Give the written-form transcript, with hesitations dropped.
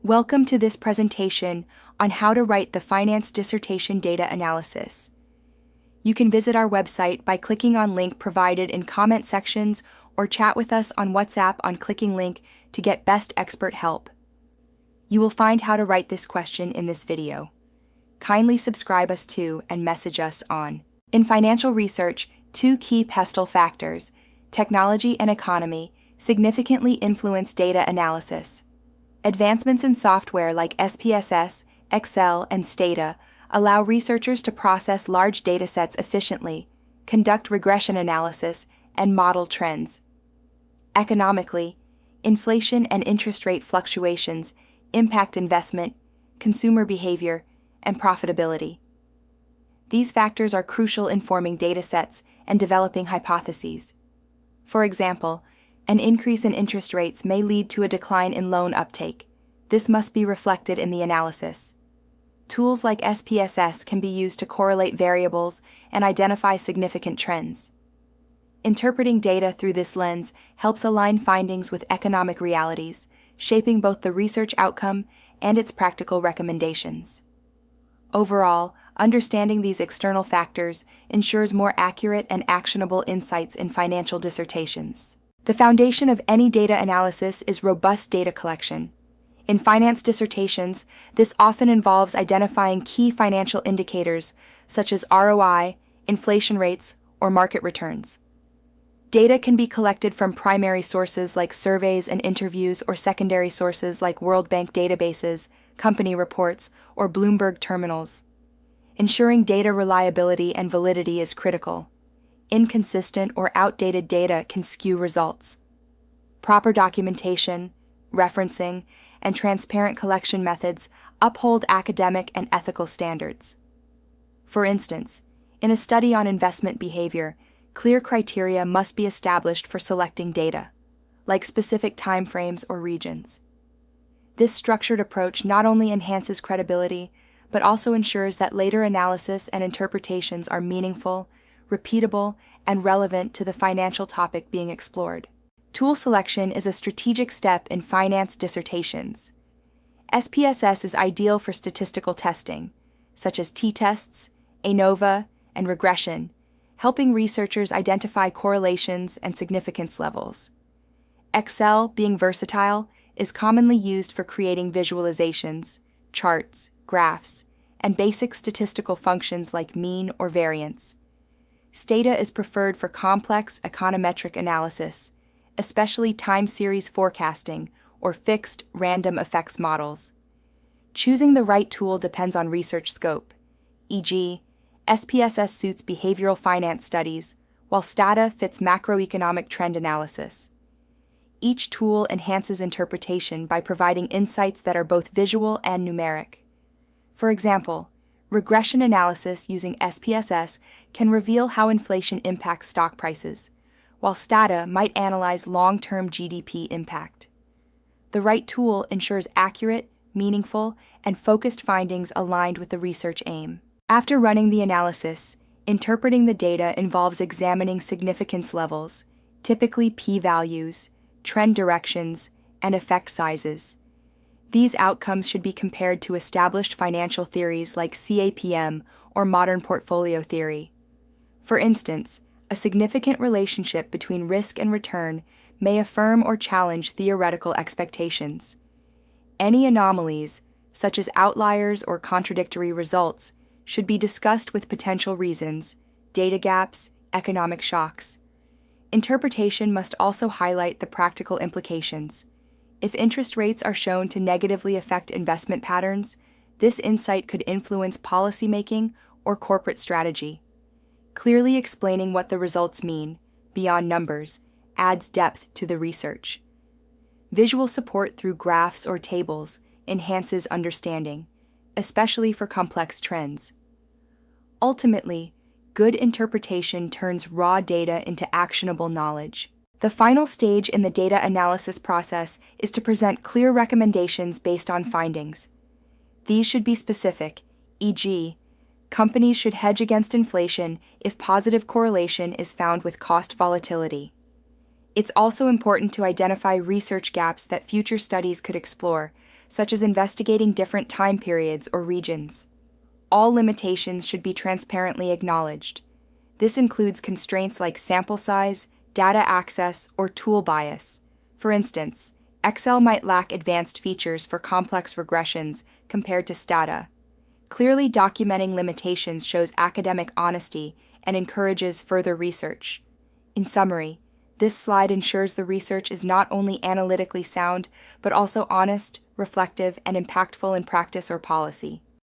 Welcome to this presentation on how to write the finance dissertation data analysis. You can visit our website by clicking on link provided in comment sections or chat with us on WhatsApp on clicking link to get best expert help. You will find how to write this question in this video. Kindly subscribe us to and message us on. In financial research, two key pestle factors, technology and economy, significantly influence data analysis. Advancements in software like SPSS, Excel, and STATA allow researchers to process large datasets efficiently, conduct regression analysis, and model trends. Economically, inflation and interest rate fluctuations impact investment, consumer behavior, and profitability. These factors are crucial in forming datasets and developing hypotheses. For example, an increase in interest rates may lead to a decline in loan uptake. This must be reflected in the analysis. Tools like SPSS can be used to correlate variables and identify significant trends. Interpreting data through this lens helps align findings with economic realities, shaping both the research outcome and its practical recommendations. Overall, understanding these external factors ensures more accurate and actionable insights in financial dissertations. The foundation of any data analysis is robust data collection. In finance dissertations, this often involves identifying key financial indicators such as ROI, inflation rates, or market returns. Data can be collected from primary sources like surveys and interviews or secondary sources like World Bank databases, company reports, or Bloomberg terminals. Ensuring data reliability and validity is critical. Inconsistent or outdated data can skew results. Proper documentation, referencing, and transparent collection methods uphold academic and ethical standards. For instance, in a study on investment behavior, clear criteria must be established for selecting data, like specific timeframes or regions. This structured approach not only enhances credibility, but also ensures that later analysis and interpretations are meaningful, repeatable, and relevant to the financial topic being explored. Tool selection is a strategic step in finance dissertations. SPSS is ideal for statistical testing, such as t-tests, ANOVA, and regression, helping researchers identify correlations and significance levels. Excel, being versatile, is commonly used for creating visualizations, charts, graphs, and basic statistical functions like mean or variance. STATA is preferred for complex econometric analysis, especially time series forecasting or fixed random effects models. Choosing the right tool depends on research scope, e.g., SPSS suits behavioral finance studies, while STATA fits macroeconomic trend analysis. Each tool enhances interpretation by providing insights that are both visual and numeric. For example, regression analysis using SPSS can reveal how inflation impacts stock prices, while STATA might analyze long-term GDP impact. The right tool ensures accurate, meaningful, and focused findings aligned with the research aim. After running the analysis, interpreting the data involves examining significance levels, typically p-values, trend directions, and effect sizes. These outcomes should be compared to established financial theories like CAPM or modern portfolio theory. For instance, a significant relationship between risk and return may affirm or challenge theoretical expectations. Any anomalies, such as outliers or contradictory results, should be discussed with potential reasons, data gaps, economic shocks. Interpretation must also highlight the practical implications. If interest rates are shown to negatively affect investment patterns, this insight could influence policymaking or corporate strategy. Clearly explaining what the results mean, beyond numbers, adds depth to the research. Visual support through graphs or tables enhances understanding, especially for complex trends. Ultimately, good interpretation turns raw data into actionable knowledge. The final stage in the data analysis process is to present clear recommendations based on findings. These should be specific, e.g., companies should hedge against inflation if positive correlation is found with cost volatility. It's also important to identify research gaps that future studies could explore, such as investigating different time periods or regions. All limitations should be transparently acknowledged. This includes constraints like sample size, data access, or tool bias. For instance, Excel might lack advanced features for complex regressions compared to STATA. Clearly documenting limitations shows academic honesty and encourages further research. In summary, this slide ensures the research is not only analytically sound, but also honest, reflective, and impactful in practice or policy.